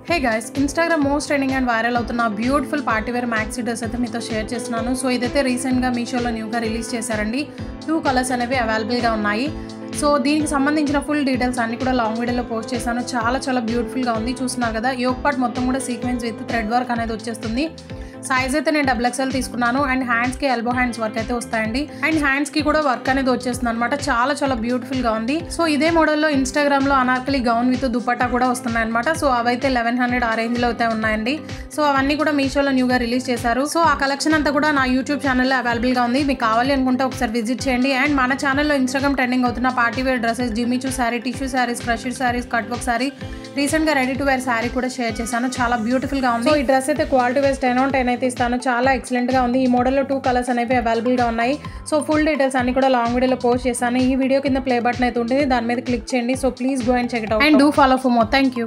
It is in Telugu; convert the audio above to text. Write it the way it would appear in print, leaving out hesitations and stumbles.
Hey guys, Instagram most trending and viral అవుతున్న beautiful party wear maxi dress అయితే మీతో షేర్ చేస్తున్నాను. సో ఇదైతే రీసెంట్గా మీషోలో న్యూగా రిలీజ్ చేశారండి. 2 కలర్స్ అనేవి అవైలబుల్గా ఉన్నాయి. సో దీనికి సంబంధించిన ఫుల్ డీటెయిల్స్ అన్ని కూడా లాంగ్ వీడియోలో పోస్ట్ చేశాను. చాలా బ్యూటిఫుల్గా ఉంది. చూస్తున్నారు కదా, యోక్ పార్ట్ మొత్తం కూడా సీక్వెన్స్ విత్ థ్రెడ్ వర్క్ అనేది వచ్చేస్తుంది. సైజ్ అయితే నేను XXL తీసుకున్నాను. అండ్ హ్యాండ్స్కి ఎల్బో హ్యాండ్స్ వర్క్ అయితే వస్తాయండి. అండ్ హ్యాండ్స్కి కూడా వర్క్ అనేది వచ్చేస్తుంది అనమాట. చాలా బ్యూటిఫుల్గా ఉంది. సో ఇదే మోడల్లో ఇన్స్టాగ్రామ్లో అనార్కలి గౌన్ విత్ దుపట్టా కూడా వస్తున్నాయి అనమాట. సో అవైతే 1100 ఆ రేంజ్లో అయితే ఉన్నాయండి. సో అవన్నీ కూడా మీషోలో న్యూగా రిలీజ్ చేశారు. సో ఆ కలెక్షన్ అంతా కూడా నా యూట్యూబ్ ఛానల్లో అవైలబుల్గా ఉంది. మీకు కావాలి అనుకుంటే ఒకసారి విజిట్ చేయండి. అండ్ మన ఛానల్లో ఇన్స్టాగ్రామ్ ట్రెండింగ్ అవుతున్న party wear dresses, Jimmy Choo sari, tissue saris, crushed saris, cut work sari, రీసెంట్గా రెడీ టు వేర్ శారీ కూడా షేర్ చేశాను. చాలా బ్యూటిఫుల్గా ఉంది. సో ఈ డ్రెస్ అయితే క్వాలిటీ వైజ్ 10/10 అయితే ఇస్తాను. చాలా ఎక్సలెంట్గా ఉంది. ఈ మోడల్లో 2 కలర్స్ అనేవి అవైలబుల్గా ఉన్నాయి. సో ఫుల్ డీటెయిల్స్ అన్ని కూడా లాంగ్ వీడియోలో పోస్ట్ చేశాను. ఈ వీడియో కింద ప్లే బటన్ అయితే ఉంటుంది, దాని మీద క్లిక్ చేయండి. So please go and check it out and do follow for more. Thank you.